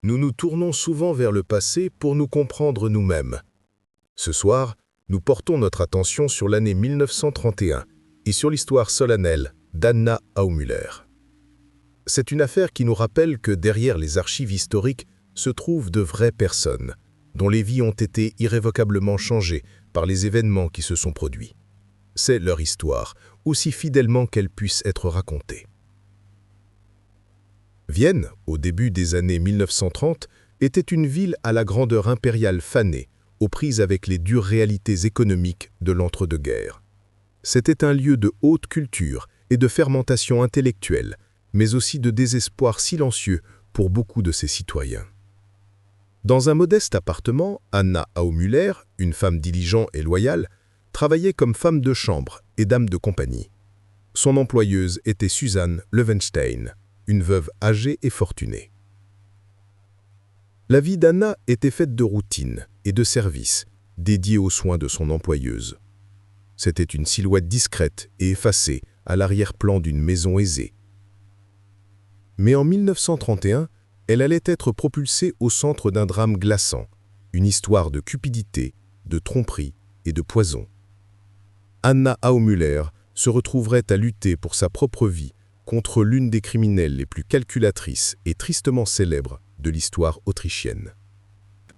nous nous tournons souvent vers le passé pour nous comprendre nous-mêmes. Ce soir, nous portons notre attention sur l'année 1931 et sur l'histoire solennelle d'Anna Aumüller. C'est une affaire qui nous rappelle que derrière les archives historiques se trouvent de vraies personnes, dont les vies ont été irrévocablement changées par les événements qui se sont produits. C'est leur histoire, aussi fidèlement qu'elle puisse être racontée. Vienne, au début des années 1930, était une ville à la grandeur impériale fanée, aux prises avec les dures réalités économiques de l'entre-deux-guerres. C'était un lieu de haute culture et de fermentation intellectuelle, mais aussi de désespoir silencieux pour beaucoup de ses citoyens. Dans un modeste appartement, Anna Aumüller, une femme diligente et loyale, travaillait comme femme de chambre et dame de compagnie. Son employeuse était Susanne Loewenstein, une veuve âgée et fortunée. La vie d'Anna était faite de routine et de services, dédiés aux soins de son employeuse. C'était une silhouette discrète et effacée à l'arrière-plan d'une maison aisée. Mais en 1931, elle allait être propulsée au centre d'un drame glaçant, une histoire de cupidité, de tromperie et de poison. Anna Aumüller se retrouverait à lutter pour sa propre vie contre l'une des criminelles les plus calculatrices et tristement célèbres de l'histoire autrichienne.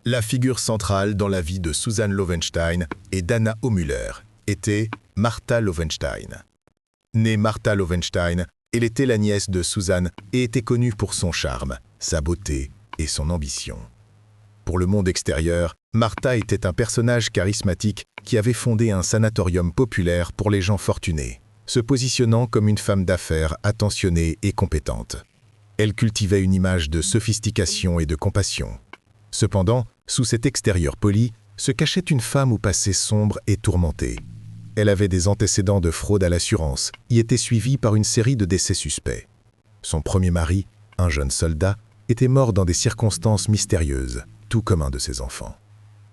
La figure centrale dans la vie de Susanne Loewenstein et d'Anna Aumüller était Martha Loewenstein. Née Martha Loewenstein, elle était la nièce de Susanne et était connue pour son charme, sa beauté et son ambition. Pour le monde extérieur, Martha était un personnage charismatique qui avait fondé un sanatorium populaire pour les gens fortunés, se positionnant comme une femme d'affaires attentionnée et compétente. Elle cultivait une image de sophistication et de compassion. Cependant, sous cet extérieur poli, se cachait une femme au passé sombre et tourmenté. Elle avait des antécédents de fraude à l'assurance, y était suivie par une série de décès suspects. Son premier mari, un jeune soldat, était mort dans des circonstances mystérieuses, tout comme un de ses enfants.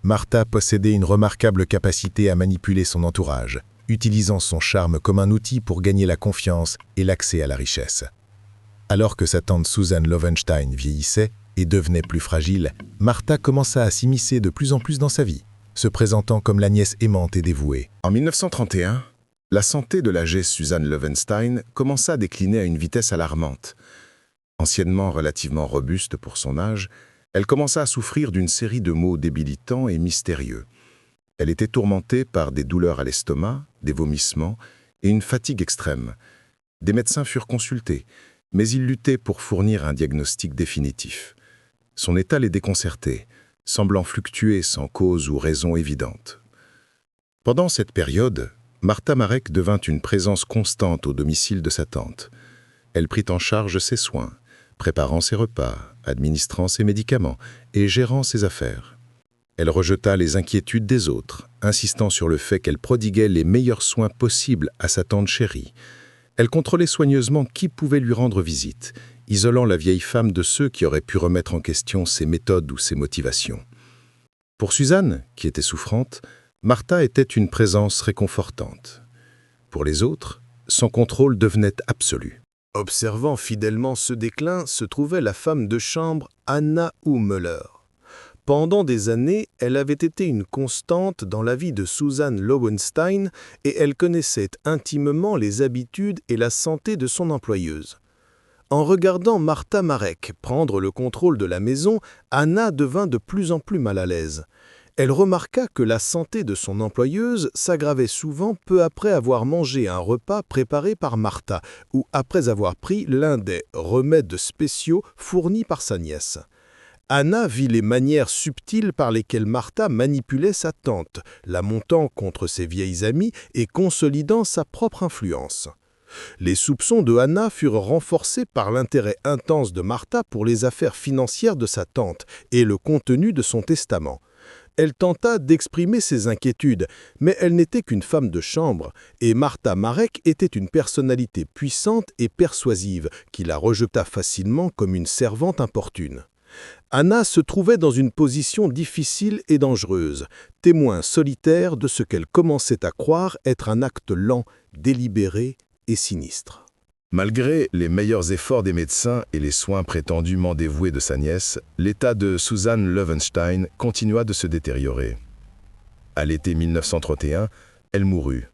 Martha possédait une remarquable capacité à manipuler son entourage, utilisant son charme comme un outil pour gagner la confiance et l'accès à la richesse. Alors que sa tante Susanne Loewenstein vieillissait et devenait plus fragile, Martha commença à s'immiscer de plus en plus dans sa vie, se présentant comme la nièce aimante et dévouée. En 1931, la santé de l'âgée Susanne Loewenstein commença à décliner à une vitesse alarmante. Anciennement relativement robuste pour son âge, elle commença à souffrir d'une série de maux débilitants et mystérieux. Elle était tourmentée par des douleurs à l'estomac, des vomissements et une fatigue extrême. Des médecins furent consultés, mais ils luttaient pour fournir un diagnostic définitif. Son état les déconcertait, semblant fluctuer sans cause ou raison évidente. Pendant cette période, Martha Marek devint une présence constante au domicile de sa tante. Elle prit en charge ses soins, préparant ses repas, administrant ses médicaments et gérant ses affaires. Elle rejeta les inquiétudes des autres, insistant sur le fait qu'elle prodiguait les meilleurs soins possibles à sa tante chérie. Elle contrôlait soigneusement qui pouvait lui rendre visite, isolant la vieille femme de ceux qui auraient pu remettre en question ses méthodes ou ses motivations. Pour Susanne, qui était souffrante, Martha était une présence réconfortante. Pour les autres, son contrôle devenait absolu. Observant fidèlement ce déclin se trouvait la femme de chambre Anna Aumüller. Pendant des années, elle avait été une constante dans la vie de Susanne Loewenstein et elle connaissait intimement les habitudes et la santé de son employeuse. En regardant Martha Marek prendre le contrôle de la maison, Anna devint de plus en plus mal à l'aise. Elle remarqua que la santé de son employeuse s'aggravait souvent peu après avoir mangé un repas préparé par Martha ou après avoir pris l'un des remèdes spéciaux fournis par sa nièce. Anna vit les manières subtiles par lesquelles Martha manipulait sa tante, la montant contre ses vieilles amies et consolidant sa propre influence. Les soupçons de Anna furent renforcés par l'intérêt intense de Martha pour les affaires financières de sa tante et le contenu de son testament. Elle tenta d'exprimer ses inquiétudes, mais elle n'était qu'une femme de chambre, et Martha Marek était une personnalité puissante et persuasive qui la rejeta facilement comme une servante importune. Anna se trouvait dans une position difficile et dangereuse, témoin solitaire de ce qu'elle commençait à croire être un acte lent, délibéré et sinistre. Malgré les meilleurs efforts des médecins et les soins prétendument dévoués de sa nièce, l'état de Susan Loewenstein continua de se détériorer. À l'été 1931, elle mourut.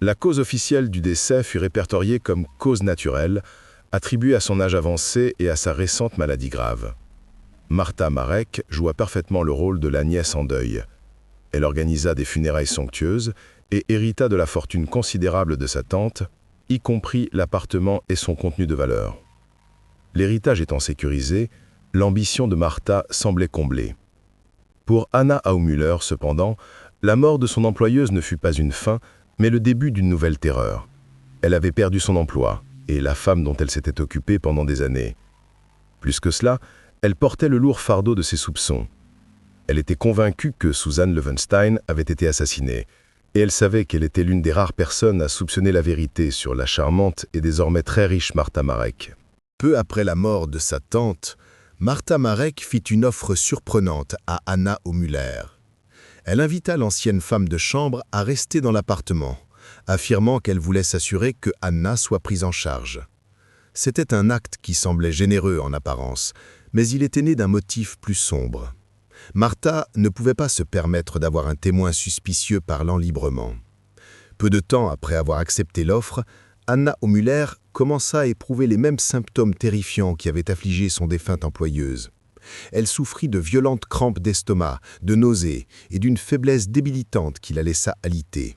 La cause officielle du décès fut répertoriée comme cause naturelle, attribuée à son âge avancé et à sa récente maladie grave. Martha Marek joua parfaitement le rôle de la nièce en deuil. Elle organisa des funérailles somptueuses et hérita de la fortune considérable de sa tante, y compris l'appartement et son contenu de valeur. L'héritage étant sécurisé, l'ambition de Martha semblait comblée. Pour Anna Aumüller, cependant, la mort de son employeuse ne fut pas une fin, mais le début d'une nouvelle terreur. Elle avait perdu son emploi et la femme dont elle s'était occupée pendant des années. Plus que cela, elle portait le lourd fardeau de ses soupçons. Elle était convaincue que Susan Loewenstein avait été assassinée, et elle savait qu'elle était l'une des rares personnes à soupçonner la vérité sur la charmante et désormais très riche Martha Marek. Peu après la mort de sa tante, Martha Marek fit une offre surprenante à Anna Aumüller. Elle invita l'ancienne femme de chambre à rester dans l'appartement, affirmant qu'elle voulait s'assurer que Anna soit prise en charge. C'était un acte qui semblait généreux en apparence, mais il était né d'un motif plus sombre. Martha ne pouvait pas se permettre d'avoir un témoin suspicieux parlant librement. Peu de temps après avoir accepté l'offre, Anna Aumüller commença à éprouver les mêmes symptômes terrifiants qui avaient affligé son défunte employeuse. Elle souffrit de violentes crampes d'estomac, de nausées et d'une faiblesse débilitante qui la laissa alité.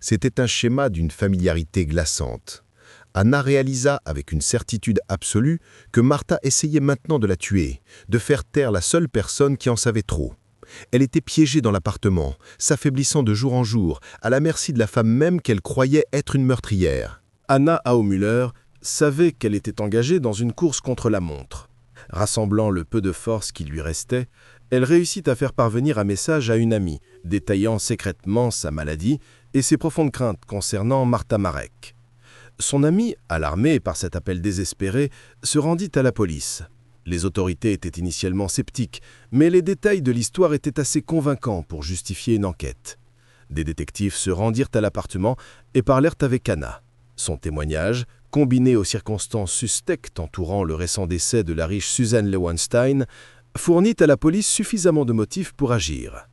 C'était un schéma d'une familiarité glaçante. Anna réalisa avec une certitude absolue que Martha essayait maintenant de la tuer, de faire taire la seule personne qui en savait trop. Elle était piégée dans l'appartement, s'affaiblissant de jour en jour, à la merci de la femme même qu'elle croyait être une meurtrière. Anna Aumüller savait qu'elle était engagée dans une course contre la montre. Rassemblant le peu de force qui lui restait, elle réussit à faire parvenir un message à une amie, détaillant secrètement sa maladie et ses profondes craintes concernant Martha Marek. Son amie, alarmée par cet appel désespéré, se rendit à la police. Les autorités étaient initialement sceptiques, mais les détails de l'histoire étaient assez convaincants pour justifier une enquête. Des détectives se rendirent à l'appartement et parlèrent avec Anna. Son témoignage, combiné aux circonstances suspectes entourant le récent décès de la riche Susan Loewenstein, fournit à la police suffisamment de motifs pour agir.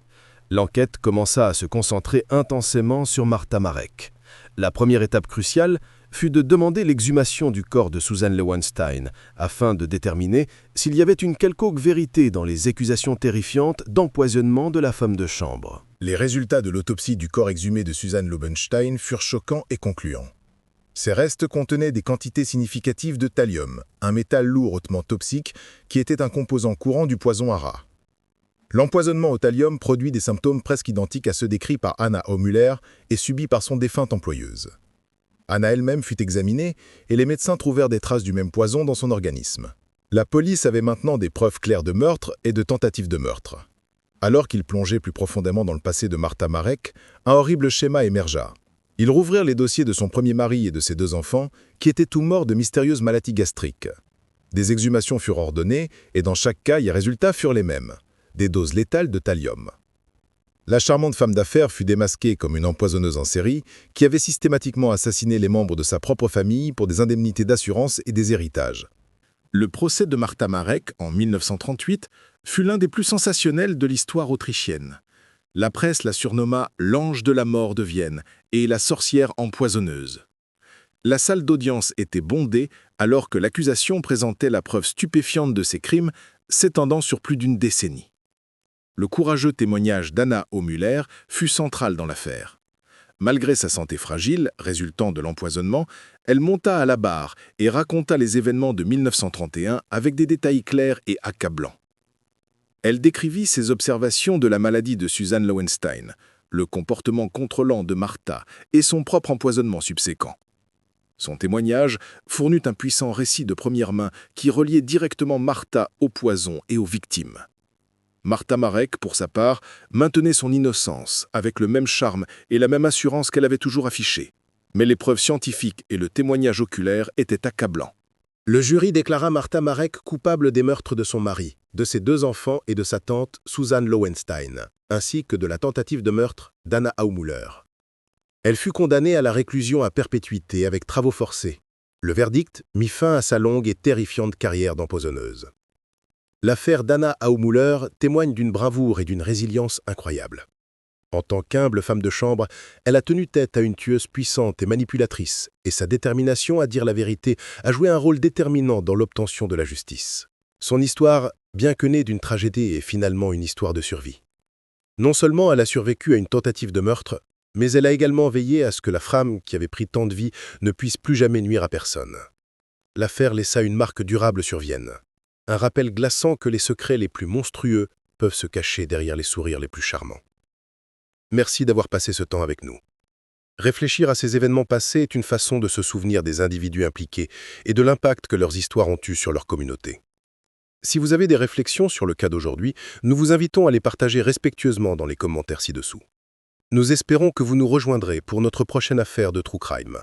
L'enquête commença à se concentrer intensément sur Martha Marek. La première étape cruciale fut de demander l'exhumation du corps de Susan Loewenstein, afin de déterminer s'il y avait une quelconque vérité dans les accusations terrifiantes d'empoisonnement de la femme de chambre. Les résultats de l'autopsie du corps exhumé de Susan Loewenstein furent choquants et concluants. Ces restes contenaient des quantités significatives de thallium, un métal lourd hautement toxique qui était un composant courant du poison à rats. L'empoisonnement au thallium produit des symptômes presque identiques à ceux décrits par Anna Aumüller et subis par son défunte employeuse. Anna elle-même fut examinée et les médecins trouvèrent des traces du même poison dans son organisme. La police avait maintenant des preuves claires de meurtre et de tentative de meurtre. Alors qu'ils plongeaient plus profondément dans le passé de Martha Marek, un horrible schéma émergea. Ils rouvrirent les dossiers de son premier mari et de ses 2 enfants, qui étaient tous morts de mystérieuses maladies gastriques. Des exhumations furent ordonnées et dans chaque cas, les résultats furent les mêmes, des doses létales de thallium. La charmante femme d'affaires fut démasquée comme une empoisonneuse en série qui avait systématiquement assassiné les membres de sa propre famille pour des indemnités d'assurance et des héritages. Le procès de Martha Marek, en 1938, fut l'un des plus sensationnels de l'histoire autrichienne. La presse la surnomma « l'ange de la mort de Vienne » et « la sorcière empoisonneuse ». La salle d'audience était bondée alors que l'accusation présentait la preuve stupéfiante de ses crimes s'étendant sur plus d'une décennie. Le courageux témoignage d'Anna Aumüller fut central dans l'affaire. Malgré sa santé fragile, résultant de l'empoisonnement, elle monta à la barre et raconta les événements de 1931 avec des détails clairs et accablants. Elle décrivit ses observations de la maladie de Susan Loewenstein, le comportement contrôlant de Martha et son propre empoisonnement subséquent. Son témoignage fournit un puissant récit de première main qui reliait directement Martha au poison et aux victimes. Martha Marek, pour sa part, maintenait son innocence avec le même charme et la même assurance qu'elle avait toujours affichée. Mais les preuves scientifiques et le témoignage oculaire étaient accablants. Le jury déclara Martha Marek coupable des meurtres de son mari, de ses 2 enfants et de sa tante Susan Loewenstein, ainsi que de la tentative de meurtre d'Anna Aumüller. Elle fut condamnée à la réclusion à perpétuité avec travaux forcés. Le verdict mit fin à sa longue et terrifiante carrière d'empoisonneuse. L'affaire d'Anna Aumüller témoigne d'une bravoure et d'une résilience incroyables. En tant qu'humble femme de chambre, elle a tenu tête à une tueuse puissante et manipulatrice, et sa détermination à dire la vérité a joué un rôle déterminant dans l'obtention de la justice. Son histoire, bien que née d'une tragédie, est finalement une histoire de survie. Non seulement elle a survécu à une tentative de meurtre, mais elle a également veillé à ce que la femme qui avait pris tant de vies ne puisse plus jamais nuire à personne. L'affaire laissa une marque durable sur Vienne. Un rappel glaçant que les secrets les plus monstrueux peuvent se cacher derrière les sourires les plus charmants. Merci d'avoir passé ce temps avec nous. Réfléchir à ces événements passés est une façon de se souvenir des individus impliqués et de l'impact que leurs histoires ont eu sur leur communauté. Si vous avez des réflexions sur le cas d'aujourd'hui, nous vous invitons à les partager respectueusement dans les commentaires ci-dessous. Nous espérons que vous nous rejoindrez pour notre prochaine affaire de True Crime.